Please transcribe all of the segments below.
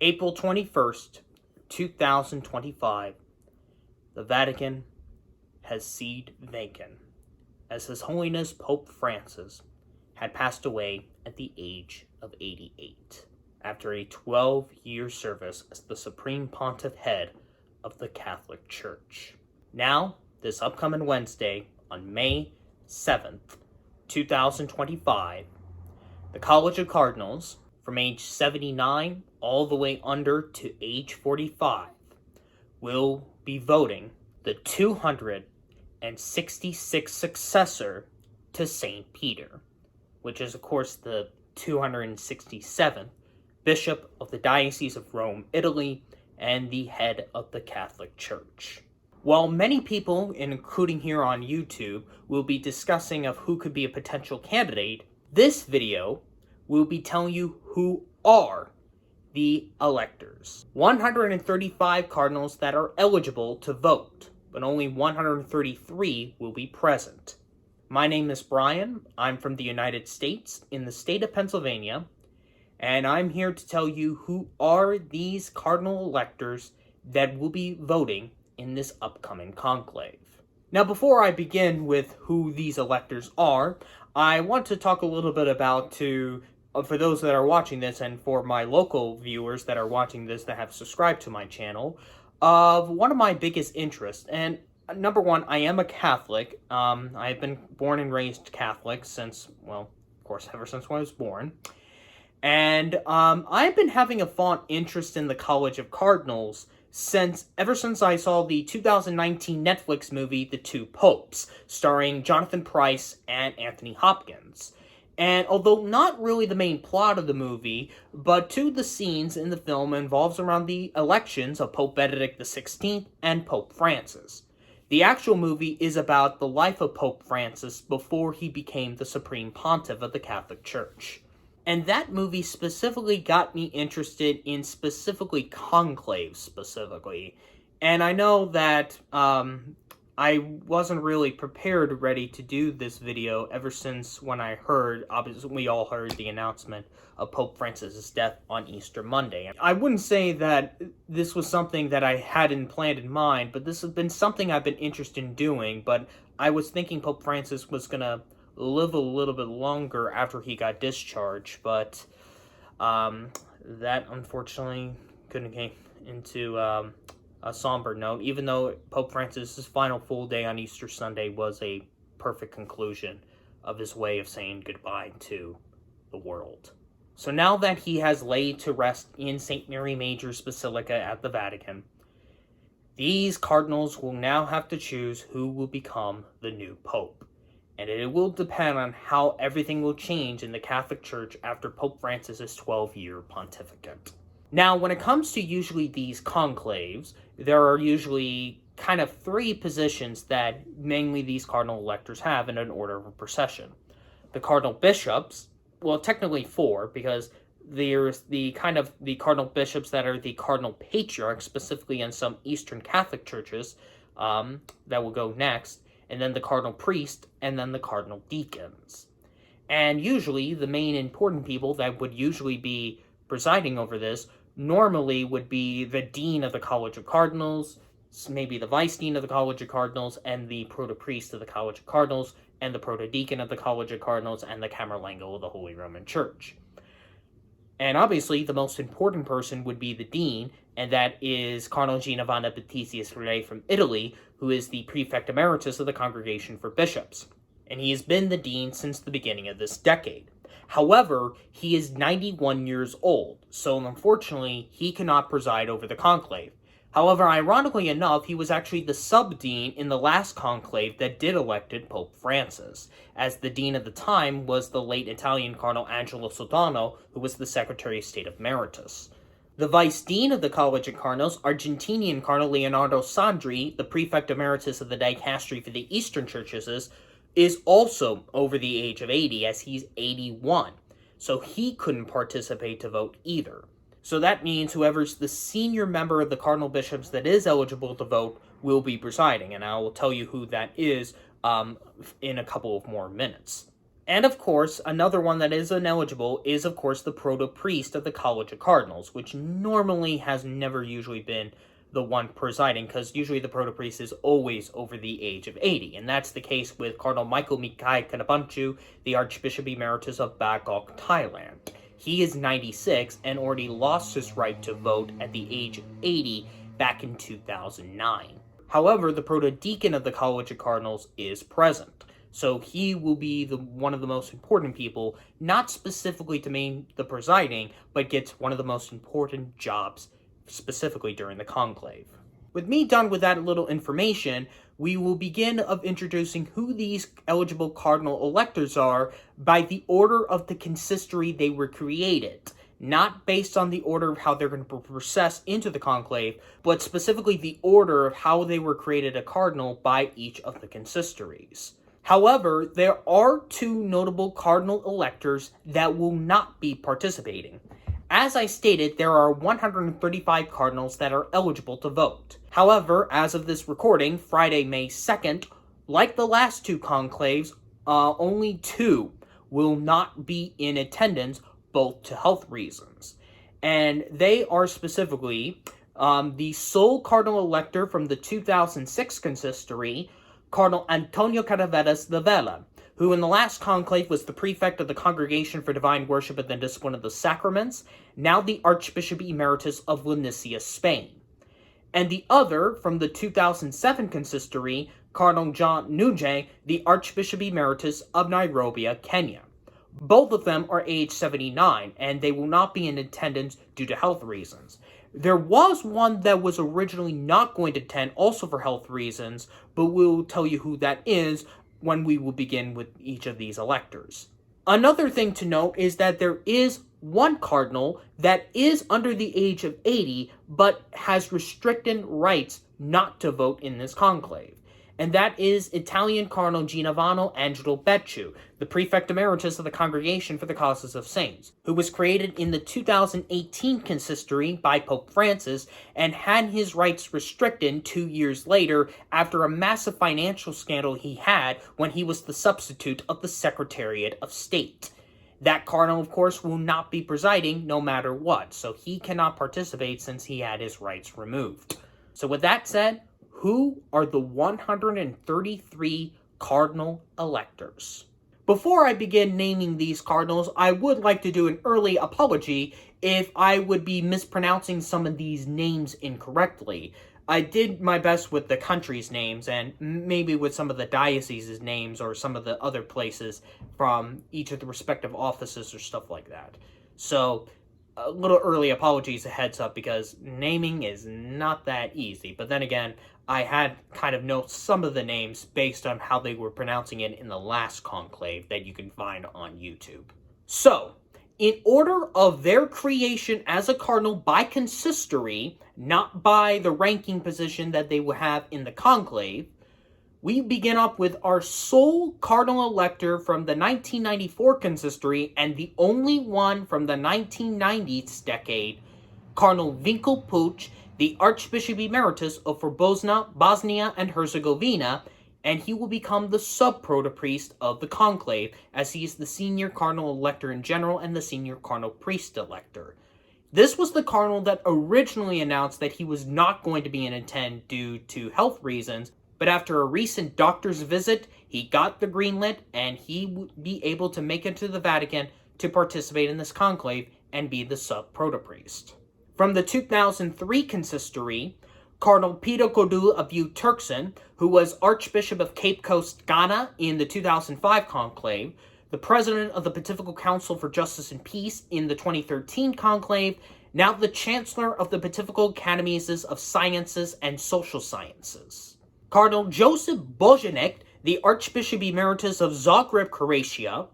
April 21st, 2025, the Vatican has Sede Vacante, as His Holiness Pope Francis had passed away at the age of 88, after a 12-year service as the Supreme Pontiff Head of the Catholic Church. Now, this upcoming Wednesday, on May 7th, 2025, the College of Cardinals, from age 79 all the way under to age 45, will be voting the 266th successor to St. Peter, which is, of course, the 267th Bishop of the Diocese of Rome, Italy, and the head of the Catholic Church. While many people, including here on YouTube, will be discussing of who could be a potential candidate, this video will be telling you who are the electors. 135 cardinals that are eligible to vote, but only 133 will be present. My name is Brian. I'm from the United States in the state of Pennsylvania, and I'm here to tell you who are these cardinal electors that will be voting in this upcoming conclave. Now, before I begin with who these electors are, I want to talk a little bit about for those that are watching this and for my local viewers that are watching this that have subscribed to my channel, of one of my biggest interests. And number one, I am a Catholic. I've been born and raised Catholic since, well, of course, ever since when I was born. And I've been having a fond interest in the College of Cardinals ever since I saw the 2019 Netflix movie, The Two Popes, starring Jonathan Pryce and Anthony Hopkins. And although not really the main plot of the movie, but two of the scenes in the film involves around the elections of Pope Benedict XVI and Pope Francis. The actual movie is about the life of Pope Francis before he became the Supreme Pontiff of the Catholic Church. And that movie specifically got me interested in specifically Conclave specifically. And I know that I wasn't really prepared or ready to do this video ever since when I heard, obviously we all heard the announcement of Pope Francis' death on Easter Monday. I wouldn't say that this was something that I hadn't planned in mind, but this has been something I've been interested in doing, but I was thinking Pope Francis was going to live a little bit longer after he got discharged, but that unfortunately couldn't came into a somber note, even though Pope Francis' final full day on Easter Sunday was a perfect conclusion of his way of saying goodbye to the world. So now that he has laid to rest in St. Mary Major's Basilica at the Vatican, these cardinals will now have to choose who will become the new pope. And it will depend on how everything will change in the Catholic Church after Pope Francis' 12-year pontificate. Now, when it comes to usually these conclaves, there are usually kind of three positions that mainly these cardinal electors have in an order of procession. The cardinal bishops, well, technically four, because there's the cardinal bishops that are the cardinal patriarchs, specifically in some Eastern Catholic churches, that will go next, and then the cardinal priest, and then the cardinal deacons. And usually, the main important people that would usually be presiding over this normally would be the dean of the College of Cardinals, maybe the vice dean of the College of Cardinals, and the proto-priest of the College of Cardinals, and the proto-deacon of the College of Cardinals, and the camerlengo of the Holy Roman Church. And obviously, the most important person would be the dean, and that is Cardinal Giovanni Battista Re from Italy, who is the prefect emeritus of the Congregation for Bishops. And he has been the dean since the beginning of this decade. However, he is 91 years old, so unfortunately, he cannot preside over the conclave. However, ironically enough, he was actually the sub-dean in the last conclave that did elected Pope Francis, as the dean at the time was the late Italian Cardinal Angelo Sodano, who was the Secretary of State Emeritus. The vice dean of the College of Cardinals, Argentinian Cardinal Leonardo Sandri, the prefect emeritus of the dicastery for the Eastern Churches, is also over the age of 80, as he's 81, so he couldn't participate to vote either. So that means whoever's the senior member of the cardinal bishops that is eligible to vote will be presiding, and I will tell you who that is in a couple of more minutes. And of course, another one that is ineligible is, of course, the proto-priest of the College of Cardinals, which normally has never usually been the one presiding, because usually the proto-priest is always over the age of 80, and that's the case with Cardinal Michael Mikai Kanabanchu, the Archbishop Emeritus of Bangkok, Thailand. He is 96 and already lost his right to vote at the age of 80 back in 2009. However, the proto-deacon of the College of Cardinals is present. So he will be one of the most important people, not specifically to mean the presiding, but gets one of the most important jobs specifically during the conclave. With me done with that little information, we will begin of introducing who these eligible cardinal electors are by the order of the consistory they were created. Not based on the order of how they're going to process into the conclave, but specifically the order of how they were created a cardinal by each of the consistories. However, there are two notable cardinal electors that will not be participating. As I stated, there are 135 cardinals that are eligible to vote. However, as of this recording, Friday, May 2nd, like the last two conclaves, only two will not be in attendance, both to health reasons. And they are specifically the sole cardinal elector from the 2006 consistory, Cardinal Antonio Caraveras de Vela, who in the last conclave was the prefect of the Congregation for Divine Worship and the Discipline of the Sacraments, now the Archbishop Emeritus of Valencia, Spain. And the other, from the 2007 consistory, Cardinal John Nuje, the Archbishop Emeritus of Nairobi, Kenya. Both of them are age 79, and they will not be in attendance due to health reasons. There was one that was originally not going to attend, also for health reasons, but we'll tell you who that is when we will begin with each of these electors. Another thing to note is that there is one cardinal that is under the age of 80, but has restricted rights not to vote in this conclave. And that is Italian Cardinal Giovanni Angelo Becciu, the Prefect Emeritus of the Congregation for the Causes of Saints, who was created in the 2018 consistory by Pope Francis and had his rights restricted 2 years later after a massive financial scandal he had when he was the substitute of the Secretariat of State. That cardinal, of course, will not be presiding no matter what, so he cannot participate since he had his rights removed. So with that said, who are the 133 cardinal electors? Before I begin naming these cardinals, I would like to do an early apology if I would be mispronouncing some of these names incorrectly. I did my best with the countries' names and maybe with some of the dioceses' names or some of the other places from each of the respective offices or stuff like that. So, a little early apologies, a heads up, because naming is not that easy. But then again, I had kind of know some of the names based on how they were pronouncing it in the last conclave that you can find on YouTube. So, in order of their creation as a cardinal by consistory, not by the ranking position that they will have in the conclave, we begin up with our sole cardinal elector from the 1994 consistory and the only one from the 1990s decade, Cardinal Vinko Puch, the Archbishop Emeritus of Bosnia and Herzegovina, and he will become the sub-protopriest of the conclave, as he is the senior cardinal elector in general and the senior cardinal priest elector. This was the cardinal that originally announced that he was not going to be in attendance due to health reasons, but after a recent doctor's visit, he got the green lit and he would be able to make it to the Vatican to participate in this conclave and be the sub-protopriest. From the 2003 consistory, Cardinal Peter Kodu of Turkson, who was Archbishop of Cape Coast, Ghana in the 2005 conclave, the President of the Pontifical Council for Justice and Peace in the 2013 conclave, now the Chancellor of the Pontifical Academies of Sciences and Social Sciences. Cardinal Joseph Bojanek, the Archbishop Emeritus of Zagreb, Croatia,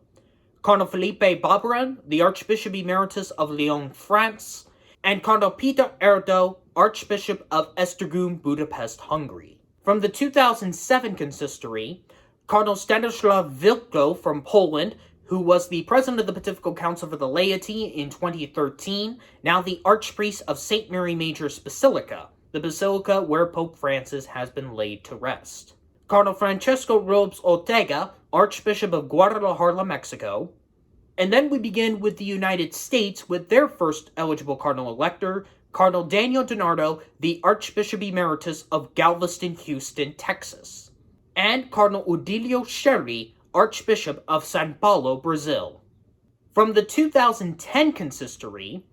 Cardinal Felipe Barbarin, the Archbishop Emeritus of Lyon, France, and Cardinal Peter Erdo, Archbishop of Esztergom, Budapest, Hungary. From the 2007 consistory, Cardinal Stanislaw Wilko from Poland, who was the President of the Pontifical Council for the Laity in 2013, now the Archpriest of St. Mary Major's Basilica, the basilica where Pope Francis has been laid to rest. Cardinal Francesco Robes Ortega, Archbishop of Guadalajara, Mexico. And then we begin with the United States with their first eligible cardinal elector, Cardinal Daniel DiNardo, the Archbishop Emeritus of Galveston, Houston, Texas. And Cardinal Odilio Sherry, Archbishop of Sao Paulo, Brazil. From the 2010 consistory,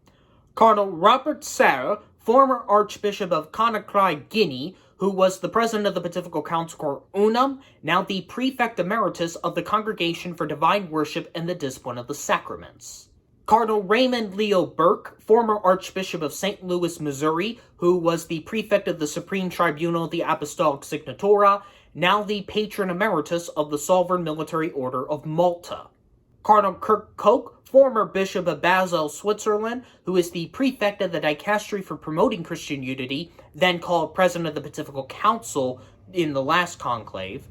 Cardinal Robert Serra, former Archbishop of Conakry, Guinea, who was the president of the Pontifical Council Cor Unum, now the Prefect Emeritus of the Congregation for Divine Worship and the Discipline of the Sacraments. Cardinal Raymond Leo Burke, former Archbishop of St. Louis, Missouri, who was the Prefect of the Supreme Tribunal of the Apostolic Signatura, now the Patron Emeritus of the Sovereign Military Order of Malta. Cardinal Kirk Koch, former Bishop of Basel, Switzerland, who is the Prefect of the Dicastery for Promoting Christian Unity, then called President of the Pontifical Council in the last conclave.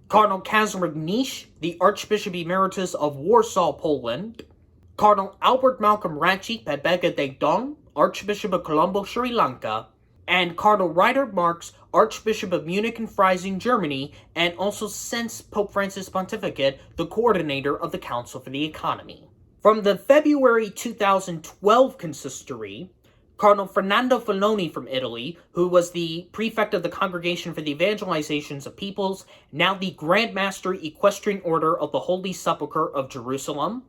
Cardinal Kazimierz Nish, the Archbishop Emeritus of Warsaw, Poland. Cardinal Albert Malcolm Ratchik Pabega de Dong, Archbishop of Colombo, Sri Lanka. And Cardinal Ryder Marx, Archbishop of Munich and Freising, Germany, and also since Pope Francis' pontificate, the coordinator of the Council for the Economy. From the February 2012 consistory, Cardinal Fernando Filoni from Italy, who was the prefect of the Congregation for the Evangelizations of Peoples, now the Grand Master Equestrian Order of the Holy Sepulchre of Jerusalem.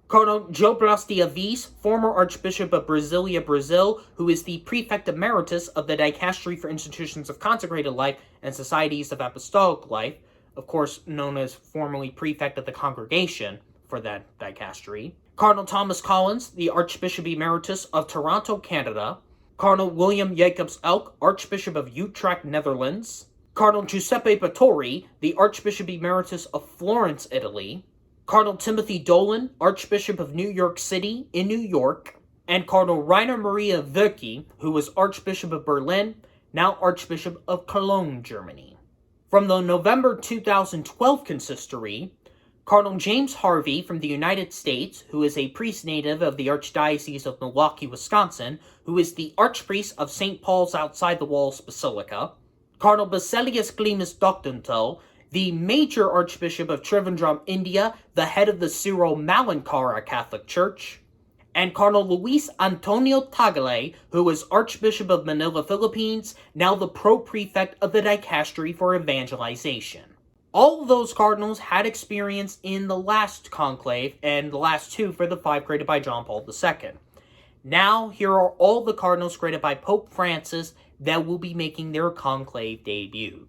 Cardinal Joe Blas de Avis, former Archbishop of Brasilia, Brazil, who is the Prefect Emeritus of the Dicastery for Institutions of Consecrated Life and Societies of Apostolic Life, of course known as formerly Prefect of the Congregation for that dicastery. Cardinal Thomas Collins, the Archbishop Emeritus of Toronto, Canada. Cardinal William Jacobs Elk, Archbishop of Utrecht, Netherlands. Cardinal Giuseppe Battori, the Archbishop Emeritus of Florence, Italy. Cardinal Timothy Dolan, Archbishop of New York City in New York, and Cardinal Rainer Maria Wölki, who was Archbishop of Berlin, now Archbishop of Cologne, Germany. From the November 2012 consistory, Cardinal James Harvey from the United States, who is a priest native of the Archdiocese of Milwaukee, Wisconsin, who is the Archpriest of St. Paul's Outside the Walls Basilica. Cardinal Basilius Klimas Doktunto, the Major Archbishop of Trivandrum, India, the head of the Syro-Malankara Catholic Church, and Cardinal Luis Antonio Tagle, who was Archbishop of Manila, Philippines, now the Pro-Prefect of the Dicastery for Evangelization. All of those cardinals had experience in the last conclave, and the last two for the five created by John Paul II. Now, here are all the cardinals created by Pope Francis that will be making their conclave debut.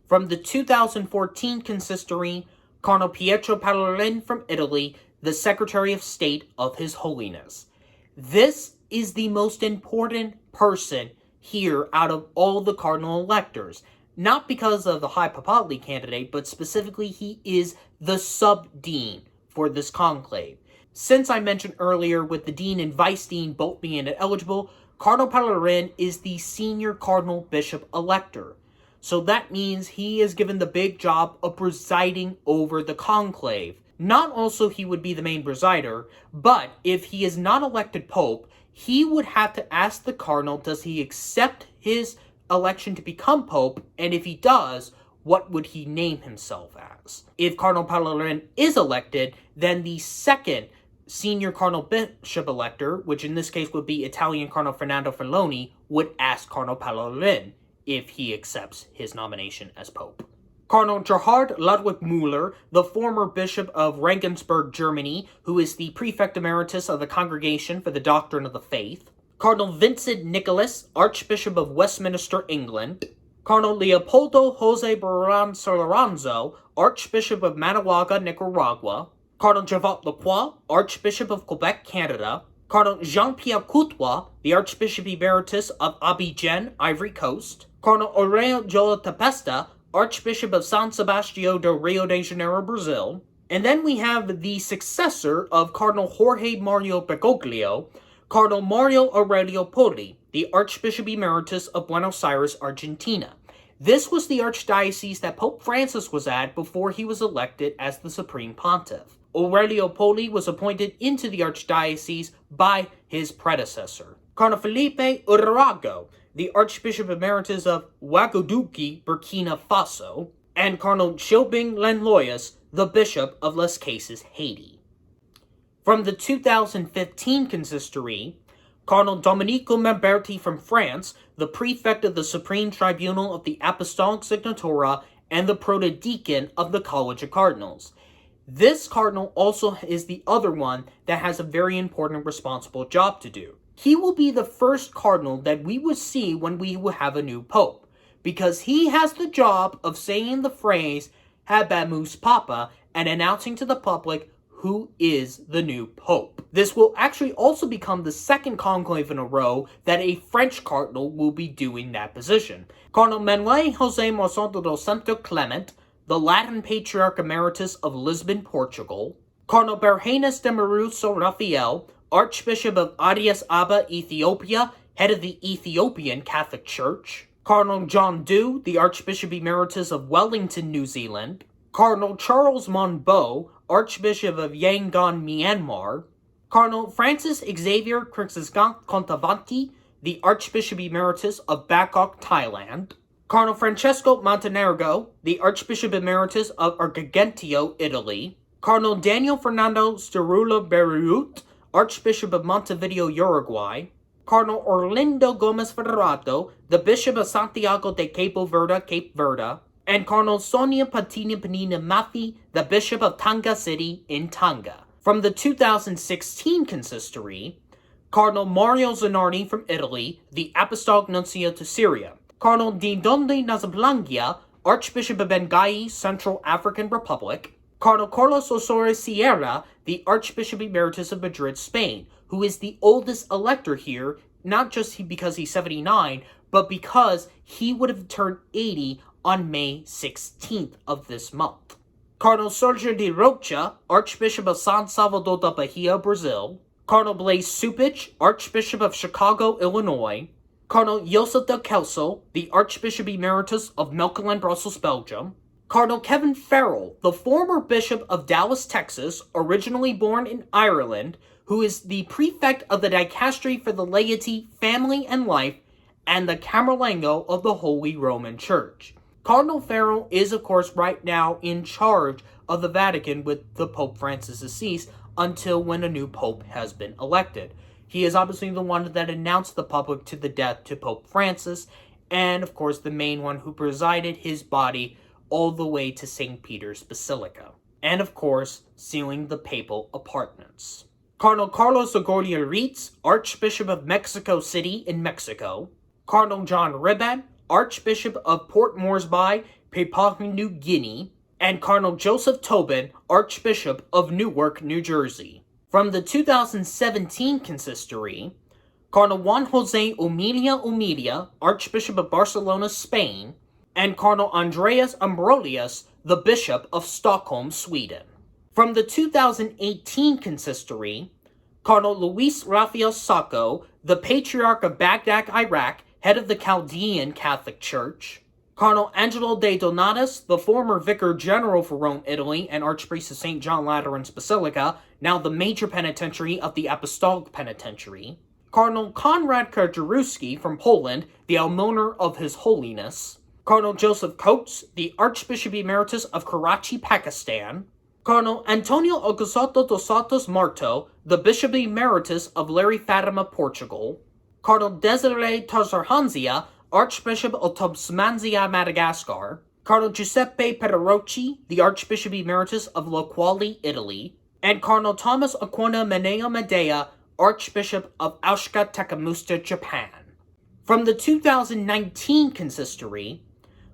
From the 2014 consistory, Cardinal Pietro Parolin from Italy, the Secretary of State of His Holiness. This is the most important person here out of all the cardinal electors. Not because of the high papally candidate, but specifically he is the sub-dean for this conclave. Since I mentioned earlier with the dean and vice dean both being eligible, Cardinal Parolin is the senior cardinal bishop elector. So that means he is given the big job of presiding over the conclave. Not also he would be the main presider, but if he is not elected pope, he would have to ask the cardinal, does he accept his election to become pope, and if he does, what would he name himself as? If Cardinal Parolin is elected, then the second senior cardinal bishop elector, which in this case would be Italian Cardinal Fernando Filoni, would ask Cardinal Parolin if he accepts his nomination as pope. Cardinal Gerhard Ludwig Müller, the former bishop of Regensburg, Germany, who is the prefect emeritus of the Congregation for the Doctrine of the Faith. Cardinal Vincent Nicholas, Archbishop of Westminster, England. Cardinal Leopoldo Jose Baran Soloranzo, Archbishop of Managua, Nicaragua. Cardinal Javat Lacroix, Archbishop of Quebec, Canada. Cardinal Jean-Pierre Coutois, the Archbishop Emeritus of Abidjan, Ivory Coast. Cardinal Aurelio Jola Tempesta, Archbishop of San Sebastião do Rio de Janeiro, Brazil. And then we have the successor of Cardinal Jorge Mario Bergoglio, Cardinal Mario Aurelio Poli, the Archbishop Emeritus of Buenos Aires, Argentina. This was the archdiocese that Pope Francis was at before he was elected as the Supreme Pontiff. Aurelio Poli was appointed into the archdiocese by his predecessor. Cardinal Felipe Urago, the Archbishop Emeritus of Ouagadougou, Burkina Faso, and Cardinal Chilbing Lenloyas, the Bishop of Las Casas, Haiti. From the 2015 Consistory, Cardinal Domenico Mamberti from France, the prefect of the Supreme Tribunal of the Apostolic Signatura and the protodeacon of the College of Cardinals. This cardinal also is the other one that has a very important responsible job to do. He will be the first cardinal that we will see when we will have a new pope, because he has the job of saying the phrase Habemus Papa and announcing to the public who is the new pope. This will actually also become the second conclave in a row that a French cardinal will be doing that position. Cardinal Manuel Jose Monsanto dos Santos Clement, the Latin Patriarch Emeritus of Lisbon, Portugal. Cardinal Berhanes de Maruso Rafael, Archbishop of Addis Ababa, Ethiopia, head of the Ethiopian Catholic Church. Cardinal John Dew, the Archbishop Emeritus of Wellington, New Zealand. Cardinal Charles Monbeau, Archbishop of Yangon, Myanmar. Cardinal Francis Xavier Krixisgant Kontavanti, the Archbishop Emeritus of Bangkok, Thailand. Cardinal Francesco Montenegro, the Archbishop Emeritus of Agrigento, Italy. Cardinal Daniel Fernando Sterula Beirut, Archbishop of Montevideo, Uruguay. Cardinal Orlando Gomez Federato, the Bishop of Santiago de Cabo Verde, Cape Verde. And Cardinal Sonia Patina Panina Mafi, the Bishop of Tanga City in Tonga. From the 2016 Consistory, Cardinal Mario Zanardi from Italy, the Apostolic Nuncio to Syria. Cardinal Dindonde Nazablangia, Archbishop of Benghazi, Central African Republic. Cardinal Carlos Osorio Sierra, the Archbishop Emeritus of Madrid, Spain, who is the oldest elector here, not just because he's 79, but because he would have turned 80 on May 16th of this month. Cardinal Sergio de Rocha, Archbishop of San Salvador da Bahia, Brazil. Cardinal Blaise Supich, Archbishop of Chicago, Illinois. Cardinal Joseph del Kelso, the Archbishop Emeritus of Mechelen, Brussels, Belgium. Cardinal Kevin Farrell, the former Bishop of Dallas, Texas, originally born in Ireland, who is the prefect of the Dicastery for the Laity, Family, and Life, and the Camerlengo of the Holy Roman Church. Cardinal Farrell is, of course, right now in charge of the Vatican with the Pope Francis deceased until when a new pope has been elected. He is obviously the one that announced the public to the death to Pope Francis, and, of course, the main one who presided his body all the way to St. Peter's Basilica. And, of course, sealing the papal apartments. Cardinal Carlos Agordia Ritz, Archbishop of Mexico City in Mexico. Cardinal John Ribban, Archbishop of Port Moresby, Papua New Guinea. And Cardinal Joseph Tobin, Archbishop of Newark, New Jersey. From the 2017 Consistory, Cardinal Juan Jose Umilia, Archbishop of Barcelona, Spain. And Cardinal Andreas Ambrolius, the Bishop of Stockholm, Sweden. From the 2018 Consistory, Cardinal Luis Rafael Sacco, the Patriarch of Baghdad, Iraq, head of the Chaldean Catholic Church. Cardinal Angelo de Donatus, the former Vicar General for Rome, Italy, and Archpriest of St. John Lateran's Basilica, now the major penitentiary of the Apostolic Penitentiary. Cardinal Konrad Karczewski from Poland, the almoner of His Holiness. Cardinal Joseph Coates, the Archbishop Emeritus of Karachi, Pakistan. Cardinal Antonio Augusto dos Santos Marto, the Bishop Emeritus of Leri Fatima, Portugal. Cardinal Desiree Tarzarhanzia, Archbishop of Tasmania, Madagascar. Cardinal Giuseppe Pederocci, the Archbishop Emeritus of Lo Quale, Italy. And Cardinal Thomas Aquino Meneo Medea, Archbishop of Asuka Takamusta, Japan. From the 2019 Consistory,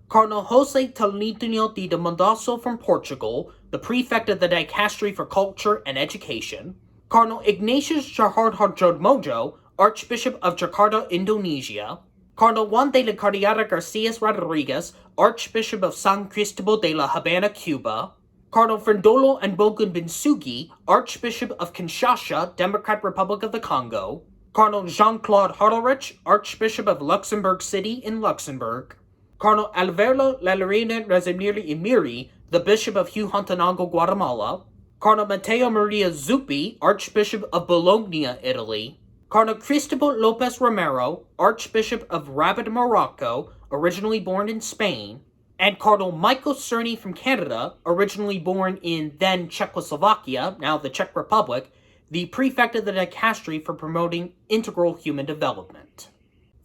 Cardinal Jose Tolentino de Mondasso from Portugal, the prefect of the Dicastery for Culture and Education. Cardinal Ignatius Jahar Mojo, Archbishop of Jakarta, Indonesia. Cardinal Juan de la Cardiata Garcia Rodriguez, Archbishop of San Cristobal de la Habana, Cuba. Cardinal Frindolo and Bogun Binsugi, Archbishop of Kinshasa, Democratic Republic of the Congo. Cardinal Jean-Claude Hardelrich, Archbishop of Luxembourg City in Luxembourg. Cardinal Alvaro Lalarina Razimiri Emiri, the Bishop of Huehuetenango, Guatemala. Cardinal Matteo Maria Zuppi, Archbishop of Bologna, Italy. Cardinal Cristobal Lopez Romero, Archbishop of Rabat, Morocco, originally born in Spain. and Cardinal Michael Cerny from Canada, originally born in then Czechoslovakia, now the Czech Republic, the prefect of the dicastery for promoting integral human development.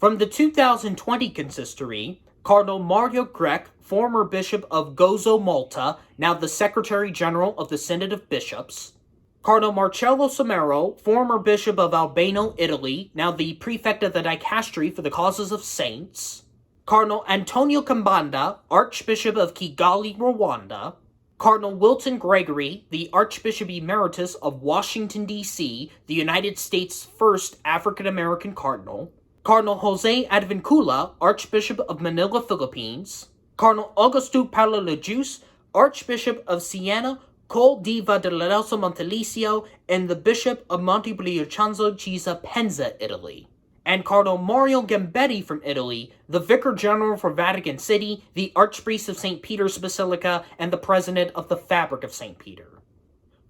From the 2020 consistory, Cardinal Mario Grech, former Bishop of Gozo, Malta, now the Secretary General of the Synod of Bishops. Cardinal Marcello Somero, former Bishop of Albano, Italy, now the Prefect of the Dicastery for the Causes of Saints. Cardinal Antonio Kambanda, Archbishop of Kigali, Rwanda. Cardinal Wilton Gregory, the Archbishop Emeritus of Washington, D.C., the United States' first African-American cardinal. Cardinal Jose Advincula, Archbishop of Manila, Philippines. Cardinal Augusto Paolo-Lejus, Archbishop of Siena, Col Diva de Lorenzo Montelicio, and the Bishop of Montepulciano Chiesa, Penza, Italy. And Cardinal Mario Gambetti from Italy, the Vicar General for Vatican City, the Archpriest of St. Peter's Basilica, and the President of the Fabric of St. Peter.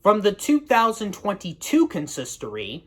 From the 2022 consistory,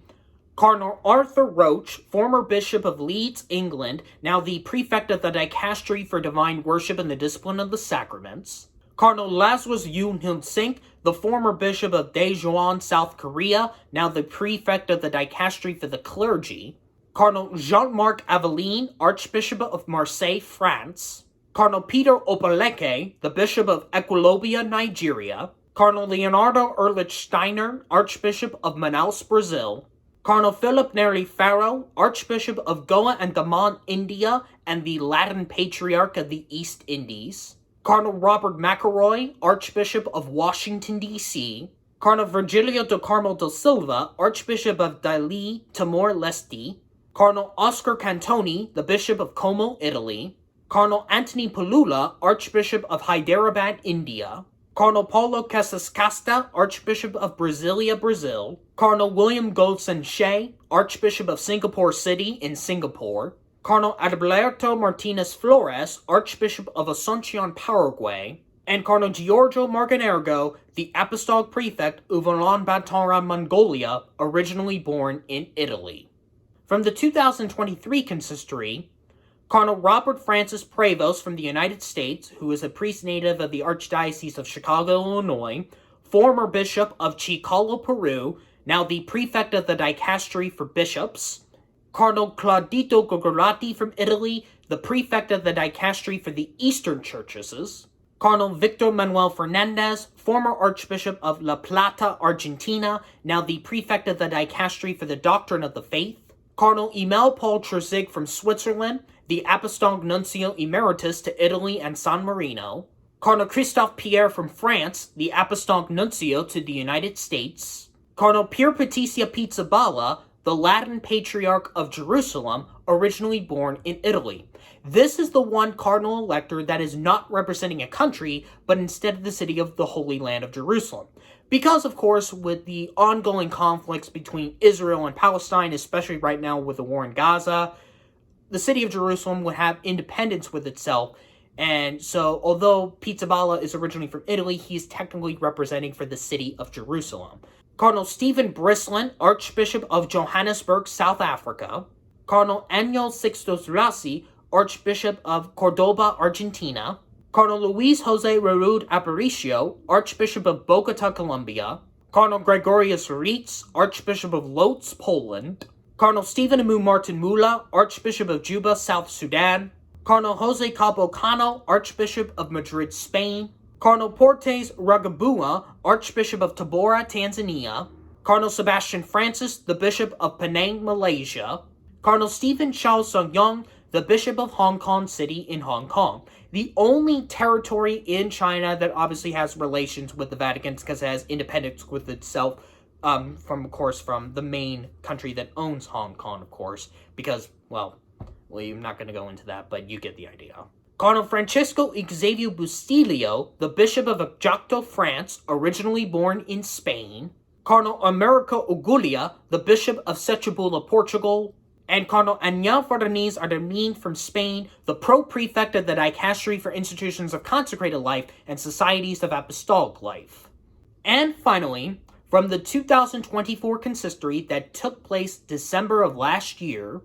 Cardinal Arthur Roach, former Bishop of Leeds, England, now the Prefect of the Dicastery for Divine Worship and the Discipline of the Sacraments. Cardinal Lazarus Yoon-Hyun Sink, the former Bishop of Daejeon, South Korea, now the Prefect of the Dicastery for the Clergy. Cardinal Jean-Marc Aveline, Archbishop of Marseille, France. Cardinal Peter Opaleke, the Bishop of Equilobia, Nigeria. Cardinal Leonardo Ehrlich Steiner, Archbishop of Manaus, Brazil. Cardinal Philip Neri Faro, Archbishop of Goa and Daman, India, and the Latin Patriarch of the East Indies. Cardinal Robert McElroy, Archbishop of Washington, D.C. Cardinal Virgilio do Carmo del Silva, Archbishop of Dili, Timor-Leste. Cardinal Oscar Cantoni, the Bishop of Como, Italy. Cardinal Anthony Palula, Archbishop of Hyderabad, India. Cardinal Paulo Casascasta, Archbishop of Brasilia, Brazil. Cardinal William Goldson Shea, Archbishop of Singapore City in Singapore. Cardinal Adalberto Martinez Flores, Archbishop of Asuncion, Paraguay. And Cardinal Giorgio Marganergo, the Apostolic Prefect of Ulaanbaatar, Mongolia, originally born in Italy. From the 2023 consistory, Cardinal Robert Francis Prevost from the United States, who is a priest native of the Archdiocese of Chicago, Illinois, former Bishop of Chicalo, Peru, now the Prefect of the Dicastery for Bishops. Cardinal Claudito Gogolati from Italy, the Prefect of the Dicastery for the Eastern Churches. Cardinal Victor Manuel Fernandez, former Archbishop of La Plata, Argentina, now the Prefect of the Dicastery for the Doctrine of the Faith. Cardinal Emil Paul Trerzig from Switzerland, the Apostolic Nuncio Emeritus to Italy and San Marino. Cardinal Christophe Pierre from France, the Apostolic Nuncio to the United States. Cardinal Pier Patizia Pizzaballa, the Latin Patriarch of Jerusalem, originally born in Italy. This is the one Cardinal Elector that is not representing a country, but instead the city of the Holy Land of Jerusalem. Because, of course, with the ongoing conflicts between Israel and Palestine, especially right now with the war in Gaza, the city of Jerusalem would have independence with itself. And so, although Pizzaballa is originally from Italy, he is technically representing for the city of Jerusalem. Cardinal Stephen Brislin, Archbishop of Johannesburg, South Africa. Cardinal Año Sixtos Rossi, Archbishop of Cordoba, Argentina. Cardinal Luis Jose Rerud Aparicio, Archbishop of Bogota, Colombia. Cardinal Gregorius Ritz, Archbishop of Lodz, Poland. Cardinal Stephen Amu Martin Mula, Archbishop of Juba, South Sudan. Cardinal Jose Cabo Cano, Archbishop of Madrid, Spain. Cardinal Portes Ragabua, Archbishop of Tabora, Tanzania. Cardinal Sebastian Francis, the Bishop of Penang, Malaysia. Cardinal Stephen Chow Sung-yong, the Bishop of Hong Kong City in Hong Kong. The only territory in China that obviously has relations with the Vatican because it has independence with itself from the main country that owns Hong Kong, of course, because, well, I'm not going to go into that, but you get the idea. Cardinal Francisco Xavier Bustilio, the Bishop of Ajaccio, France, originally born in Spain. Cardinal Americo Ugulia, the Bishop of Setúbal, Portugal. And Cardinal Añán Fernández Ardamin from Spain, the Pro-Prefect of the Dicastery for Institutions of Consecrated Life and Societies of Apostolic Life. And finally, from the 2024 consistory that took place December of last year,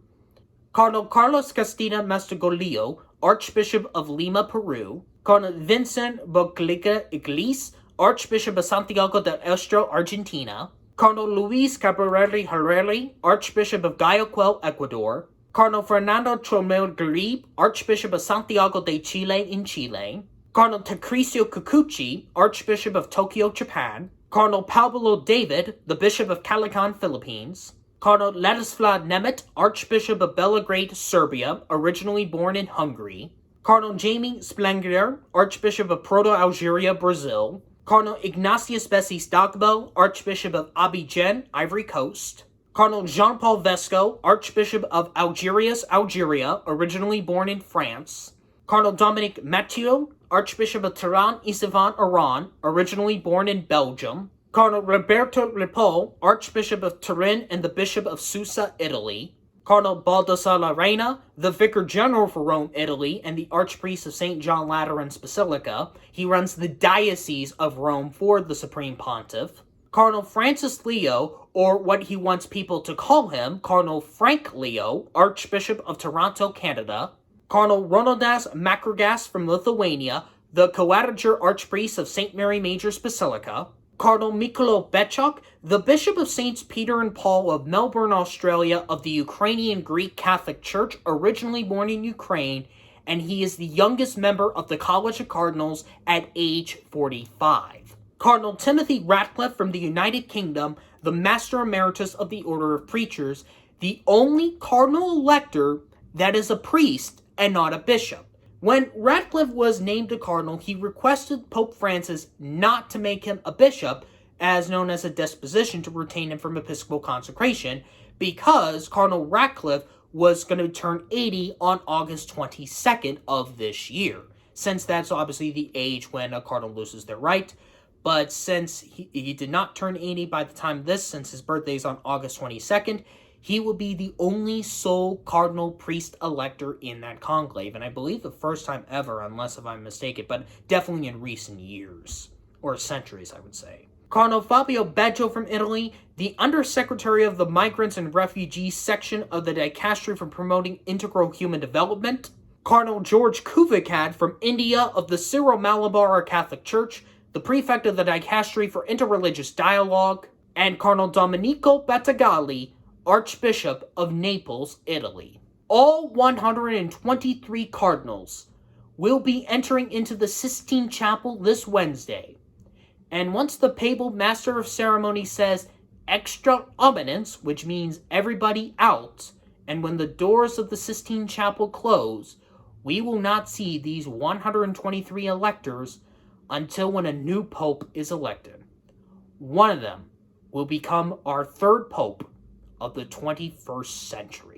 Cardinal Carlos Castilla Mastigolio, Archbishop of Lima, Peru. Cardinal Vincent Boclica Iglesia, Archbishop of Santiago del Estero, Argentina. Cardinal Luis Cabrera Herrera, Archbishop of Guayaquil, Ecuador. Cardinal Fernando Tromel Garib, Archbishop of Santiago de Chile in Chile. Cardinal Tacricio Kikuchi, Archbishop of Tokyo, Japan. Cardinal Pablo David, the Bishop of Calacan, Philippines. Cardinal Ladislav Nemeth, Archbishop of Belgrade, Serbia, originally born in Hungary. Cardinal Jamie Splengier, Archbishop of Proto-Algeria, Brazil. Cardinal Ignatius Bessis Dagbo, Archbishop of Abidjan, Ivory Coast. Cardinal Jean-Paul Vesco, Archbishop of Algeciras, Algeria, originally born in France. Cardinal Dominic Mathieu, Archbishop of Tehran, Isfahan, Iran, originally born in Belgium. Cardinal Roberto Ripoll, Archbishop of Turin and the Bishop of Susa, Italy. Cardinal Baldassare Reina, the Vicar General for Rome, Italy, and the Archpriest of St. John Lateran's Basilica. He runs the Diocese of Rome for the Supreme Pontiff. Cardinal Francis Leo, or what he wants people to call him, Cardinal Frank Leo, Archbishop of Toronto, Canada. Cardinal Ronaldas Makrigas from Lithuania, the Coadjutor Archpriest of St. Mary Major's Basilica. Cardinal Mikhailo Bechuk, the Bishop of Saints Peter and Paul of Melbourne, Australia, of the Ukrainian Greek Catholic Church, originally born in Ukraine, and he is the youngest member of the College of Cardinals at age 45. Cardinal Timothy Ratcliffe from the United Kingdom, the Master Emeritus of the Order of Preachers, the only Cardinal Elector that is a priest and not a bishop. When Ratcliffe was named a cardinal, he requested Pope Francis not to make him a bishop, as known as a disposition to retain him from episcopal consecration, because Cardinal Ratcliffe was going to turn 80 on August 22nd of this year, since that's obviously the age when a cardinal loses their right. But since he did not turn 80 by the time of this, since his birthday is on August 22nd, he will be the only sole cardinal priest elector in that conclave, and I believe the first time ever, unless if I'm mistaken, but definitely in recent years, or centuries, I would say. Cardinal Fabio Beggio from Italy, the Undersecretary of the Migrants and Refugees section of the Dicastery for Promoting Integral Human Development. Cardinal George Kuvakad from India of the Syro-Malabar Catholic Church, the Prefect of the Dicastery for Interreligious Dialogue. And Cardinal Domenico Battagalli, Archbishop of Naples, Italy. All 123 cardinals will be entering into the Sistine Chapel this Wednesday. And once the Papal Master of Ceremony says extra eminence, which means everybody out, and when the doors of the Sistine Chapel close, we will not see these 123 electors until when a new pope is elected. One of them will become our third pope of the 21st century.